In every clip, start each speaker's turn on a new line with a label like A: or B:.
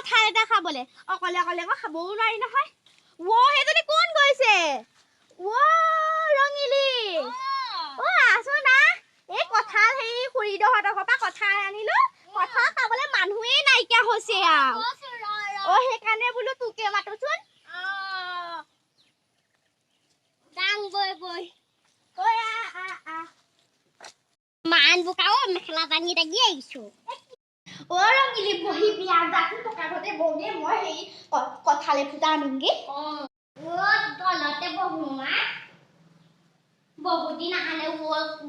A: কঁঠাল এটা খাবলে অকলে অকলে খাবও নোৱাৰি নহয় সেইজনী কোন গৈছে ৰঙিলি আছো না এই কঁঠাল হেৰি খুৰীদহঁতৰ পৰা কঁঠাল আনিলো কঁঠাল খাবলে মানুহেই নাইকিয়া হৈছে আৰু সেইকাৰণে বোলো তোকে মাতোচোন ডাং বৈ বৈ মান বুকাও মেখেলা টানি টানি আহিছো ৰঙিলি বহি বিয়া যাচোন টকা ঘৰতে বৌগে মই সেই কঁঠালে ফুটা আনোগে তলতে বহোৱা বহুত দিন আহালে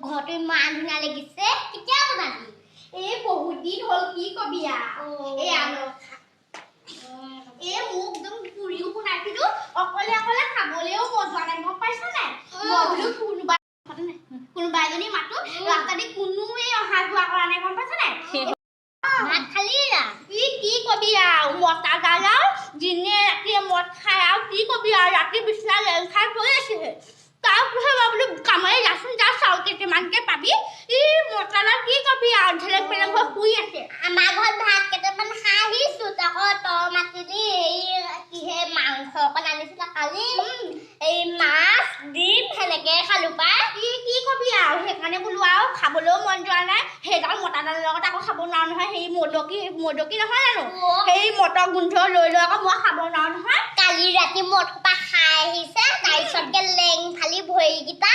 A: ঘৰটো ইমান ধুনীয়া লাগিছে কেতিয়া বনালি এই বহুত দিন হ'ল কি কবি এই আনো মোক একদম পুৰিও বনাইছিলো অকলে অকলে খাবলেও মজা নাই গম পাইছ নাই মই বোলো কোনোবা এজনী মাতো ৰাস্তাতে কোনোৱে অহা যোৱা কৰা নাই গম পাইছ নাই ভাত খালি কি কবি মতা গালাও দিনে ৰাতিয়ে মদ খাই কি কবি ৰাতি বিছনা লেল খাই পৰি আছে তাৰপিছত মই বোলো কামাই যাচোন যা চাউল কেইটামানকে পাবি মতালা কি কবি ঢেলেক পেলেক হৈ শুই আছে আমাৰ ঘৰত ভাত কেইটামান খাই আহিছো তই মাতিলি কিহে মাংস অকণ আনিছিলা কালি এই মাছ ডিম সেনেকে খালো পাই কি কবি সেইকাৰণে বোলো খাবলৈও মন যোৱা নাই সেইডাল মতাডালৰ লগত আকৌ খাব নোৱাৰো নহয় সেই মদকি নহয় জানো সেই মটৰ গোন্ধ লৈ আকৌ মই খাব নোৱাৰো নহয় কালি ৰাতি মদ সোপা খাই আহিছে তাৰপিছতকে লেং ফালি ভৰিকেইটা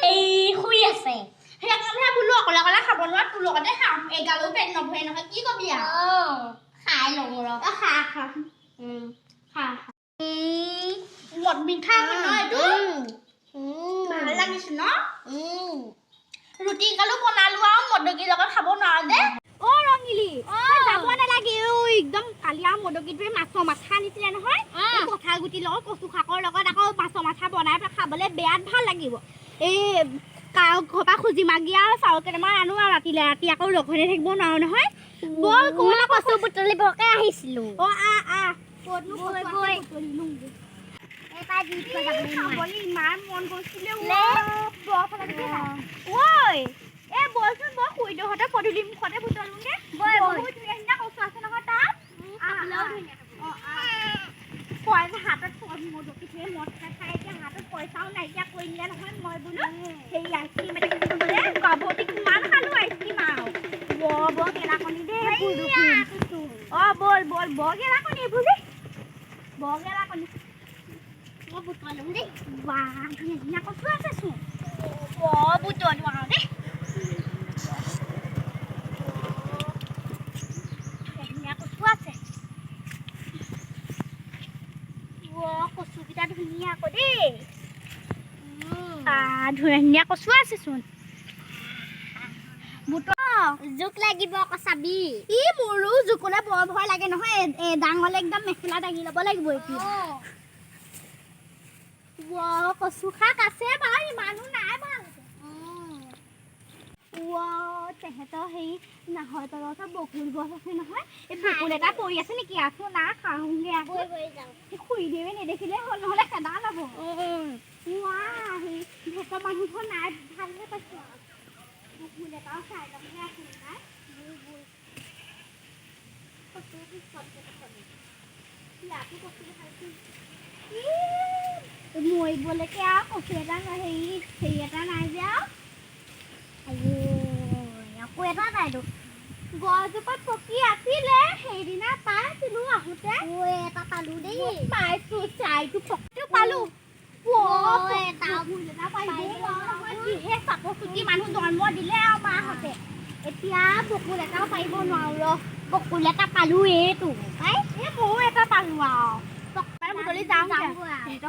A: এই শুই আছে সেইকাৰণে বোলো অকলে অকলে খাব নোৱাৰো তোৰ লগতে খাম এগালো পেট নভৰে নহয় কি কবি খাই লওঁ ৰ খা মদ মিঠা নহয় এইটো ভাল লাগিছে ন ৰুটি গালো বনালো মদকীৰ লগত খাব নোৱাৰো দে ৰঙিলি যাব নালাগে একদম কালি মদকীটোৱে মাছৰ মাথা আনিছিলে নহয় কঁঠাল গুটিৰ লগত কচু শাকৰ লগত আকৌ মাছৰ মাথা বনাই পেলাই খাবলে বেয়াত ভাল লাগিব এই ঘৰৰ পৰা খুজি মাগি চাউল কেইটামান আনো ৰাতিলে ৰাতি আকৌ ৰখনে থাকিব নোৱাৰো নহয় বল কোলা কচু বুটলিবকে আহিছিলো ইমান মন গৈছিলে বলচোন বল খুৰীদহঁতে পদূলি মুখতে বুটলোগে বহুত ধুনীয়া কচু আছে নহয় তাত হাতত মদকীটোৱে মদ খাই এতিয়া হাতত পইচাও নাইকিয়া কৰি নিলে নহয় মই বোলো সেই আইচক্ৰীম এটা গাভতি কিমান খালো আইচক্ৰীম বৰ গেলাকণি দেই বল বৰ গেলাকণি বুজি বৰ গেলাকণি মই বুটলো দেই ধুনীয়া কচু আছে চোন বৰ বুটলো দেই ধুনীয়া কচু আছে কচুকেইটা ধুনীয়া আকৌ দেই ধুনীয়া কচু আছে চোন জোক লাগিব আকৌ চাবি মোৰো জোকলে বৰ ভয় লাগে নহয় ডাঙৰলে একদম মেখেলা দাঙি ল'ব লাগিব এতিয়া কচু শাক আছে বাৰু ইমানো নাই বাৰু তেহেঁতৰ হেৰি নাহৰ তলত বকুল গছ আছে নহয় এই বকুল এটা পৰি আছে নেকি আছো না খাওঁগে খুৰি দেৱে নেদেখিলে হ'ল নহ'লে খেদা ল'ব ভেটৰ মানুহবোৰ নাই ভালহে পাইছো বকুল এটাও চাই ল'বহে আছে নাই মৰিবলৈকে কচু এটা হেৰি এটা নাই যে আকৌ এটা নাইতো গছজোপাত পকি আছিলে সেইদিনা পাইছিলো আহোঁতে এটা পালো দেই পাইছো চাইটো পকিটো পালো মানুহ জন্ম দিলে মাহঁতে এতিয়া বকুল এটাও পাৰিব নোৱাৰো বকুল এটা পালো এইটো ময়ো এটা পালো বুটলি যাওঁ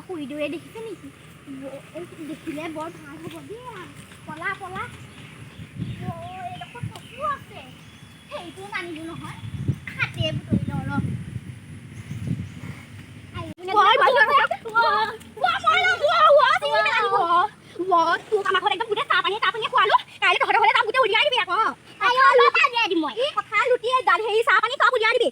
A: শুই দৌৰে দেখিছে নেকি দেখিলে বৰ ভাল হ'ব দেই পলা এইডোখৰ কচু আছে সেইটো নানিলো নহয় হাতে বুটলি লওঁ আমাৰ ঘৰত একদম গোটেই চাহ পানী খোৱালো কাইলৈ তহঁতৰ ঘৰলে যাম গোটেই উলিয়াই দিবি আকৌ কথা লুটিয়ে হেৰি চাহ পানী চব উলিয়াই দিবি